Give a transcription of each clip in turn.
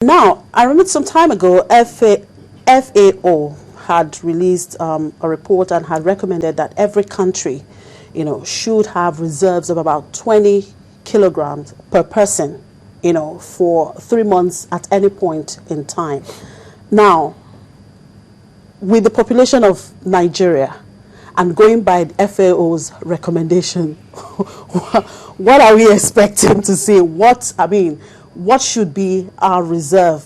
Now, I remember some time ago, FAO had released a report and had recommended that every country, should have reserves of about 20 kilograms per person, for 3 months at any point in time. Now, with the population of Nigeria and going by FAO's recommendation, what are we expecting to see? What should be our reserve?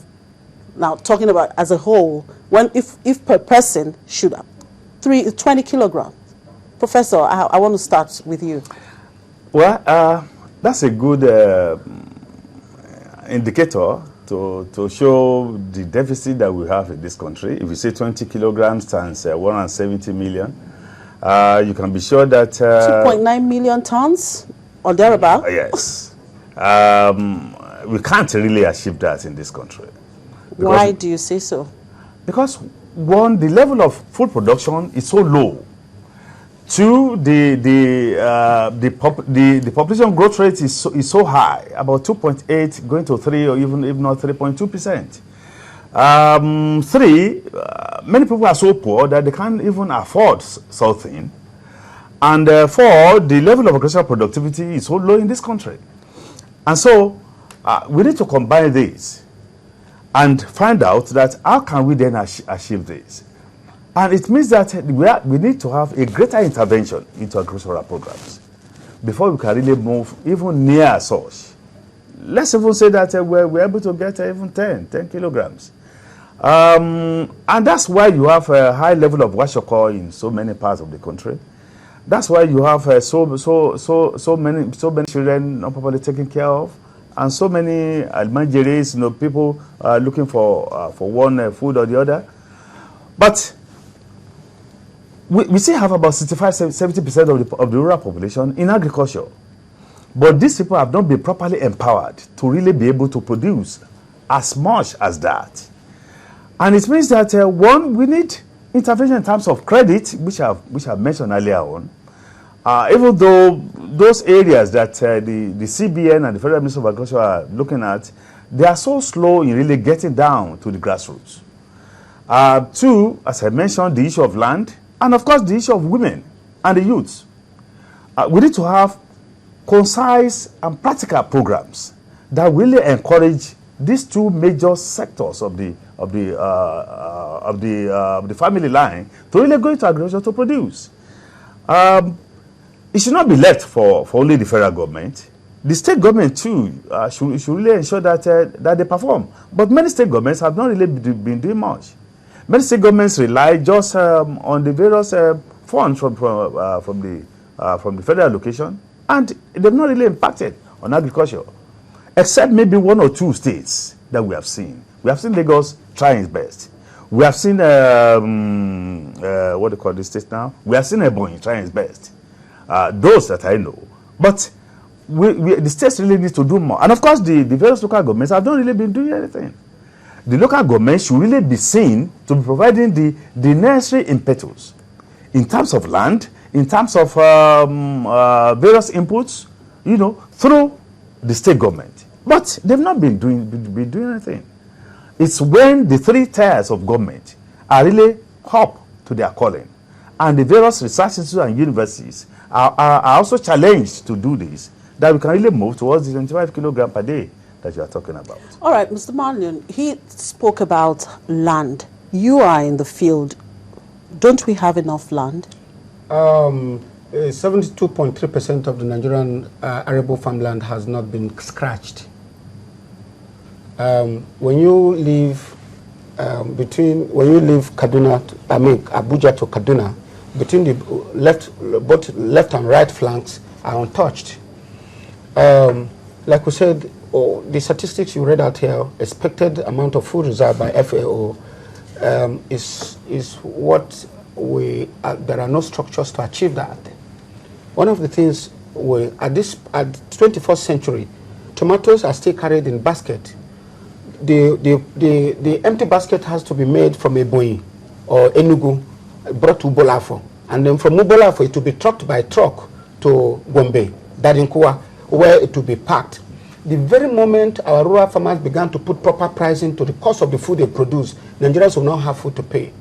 Now, talking about as a whole, if per person should have 20 kilograms. Professor, I want to start with you. Well, that's a good indicator to show the deficit that we have in this country. If you say 20 kilograms times 170 million, you can be sure that 2.9 million tons or thereabout. Yes, we can't really achieve that in this country. Why do you say so? Because one, the level of food production is so low. Two, the population growth rate is so high, about 2.8 going to 3 or even if not 3.2%. Three, many people are so poor that they can't even afford something. And four, the level of agricultural productivity is so low in this country. And so we need to combine this and find out that how can we then achieve this. And it means that we need to have a greater intervention into agricultural programs before we can really move even near such. Let's even say that we're able to get even 10 kilograms. And that's why you have a high level of kwashiorkor in so many parts of the country. That's why you have so many children not properly taken care of, and so many almajiris, people looking for one food or the other. But we still have about 65–70% of the rural population in agriculture. But these people have not been properly empowered to really be able to produce as much as that. And it means that, one, we need intervention in terms of credit, which I've mentioned earlier on. Even though those areas that the CBN and the Federal Ministry of Agriculture are looking at, they are so slow in really getting down to the grassroots. Two, as I mentioned, the issue of land, and of course the issue of women and the youths. We need to have concise and practical programs that really encourage these two major sectors of the family line to really go into agriculture to produce. It should not be left for only the federal government. The state government too should really ensure that they perform. But many state governments have not really been doing much. Many state governments rely just on the various funds from the federal allocation, and they've not really impacted on agriculture, except maybe one or two states that we have seen. We have seen Lagos trying its best. We have seen what do you call this state now? We have seen Ebonyi trying its best. Those that I know, but the states really need to do more. And of course, the various local governments have not really been doing anything. The local government should really be seen to be providing the necessary impetus in terms of land, in terms of various inputs, through the state government. But they've not been doing anything. It's when the three tiers of government are really up to their calling, and the various research institutes and universities are also challenged to do this, that we can really move towards the 25 kilograms per day that you are talking about. All right, Mr. Madlion, he spoke about land. You are in the field. Don't we have enough land? 72.3% of the Nigerian arable farmland has not been scratched. When you leave Kaduna, Abuja to Kaduna, between the both left and right flanks are untouched. Like we said, the statistics you read out here, expected amount of food reserve by FAO, is what there are no structures to achieve that. One of the things at 21st century, tomatoes are still carried in basket. The empty basket has to be made from Ebonyi or Enugu, brought to Bolafo, and then from Bolafo it will be trucked by truck to Gombe, Darinkuwa, where it will be packed. The very moment our rural farmers began to put proper pricing to the cost of the food they produce, Nigerians will not have food to pay.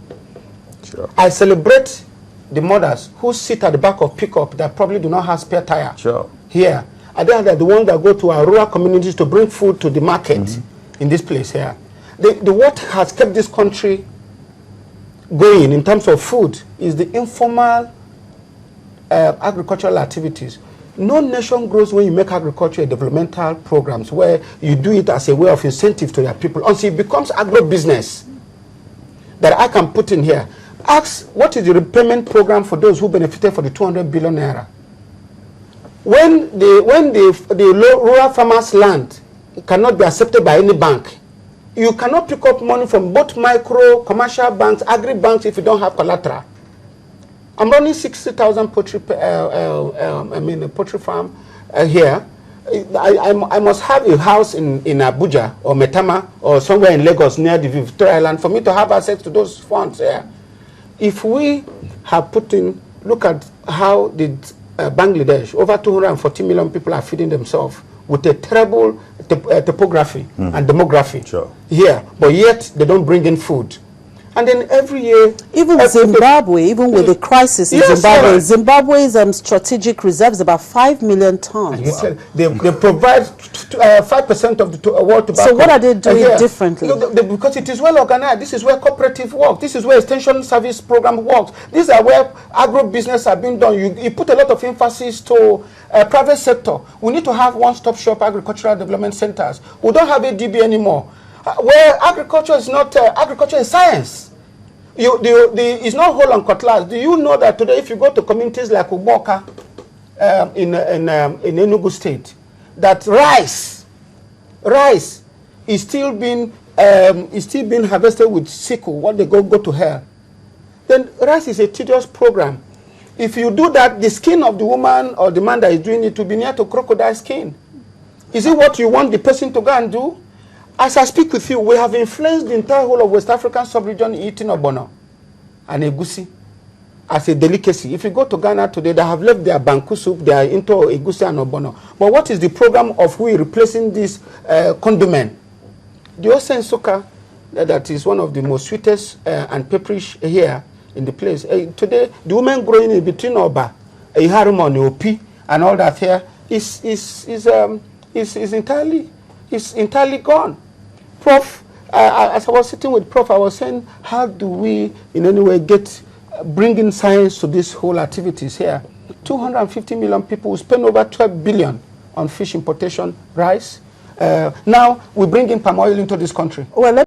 Sure. I celebrate the mothers who sit at the back of pickup that probably do not have spare tire. Sure. Here. And they are the ones that go to our rural communities to bring food to the market in this place here. What has kept this country going in terms of food is the informal agricultural activities. No nation grows when you make agriculture developmental programs where you do it as a way of incentive to their people until it becomes agro-business that I can put in here. Ask, what is the repayment program for those who benefited for the 200 billion naira? When the rural farmers' land cannot be accepted by any bank, you cannot pick up money from both micro, commercial banks, agri-banks if you don't have collateral. I'm running 60,000 poultry, poultry farm here. I must have a house in Abuja or Metama or somewhere in Lagos near the Victoria Island for me to have access to those funds here. If we have put in, look at how the Bangladesh, over 240 million people are feeding themselves with a terrible topography and demography here, but yet they don't bring in food. And then every year... Even Zimbabwe, even with the crisis in Zimbabwe, Zimbabwe's strategic reserves about 5 million tons. They provide 5% of the world tobacco. So what are they doing differently? Because it is well organized. This is where cooperative works. This is where extension service program works. These are where agro-business are being done. You put a lot of emphasis to private sector. We need to have one-stop shop agricultural development centers. We don't have ADB anymore. Where agriculture is not, agriculture is science. It's not whole and cutlass. Do you know that today if you go to communities like Uboka in Enugu State, that rice is still being harvested with sickle, what they go to hell. Then rice is a tedious program. If you do that, the skin of the woman or the man that is doing it will be near to crocodile skin. Is it what you want the person to go and do? As I speak with you, we have influenced the entire whole of West African sub-region eating ogbono and egusi as a delicacy. If you go to Ghana today, they have left their banku soup, they are into egusi and ogbono. But what is the program of we replacing this condiment? The Osen Suka, that is one of the most sweetest and pepperish here in the place. Today, the women growing in between Oba, Iharumon, Opi, and all that here is entirely gone. Prof, as I was sitting with Prof, I was saying, how do we in any way bring in science to these whole activities here? 250 million people will spend over 12 billion on fish importation, rice. Now we bring in palm oil into this country. Well,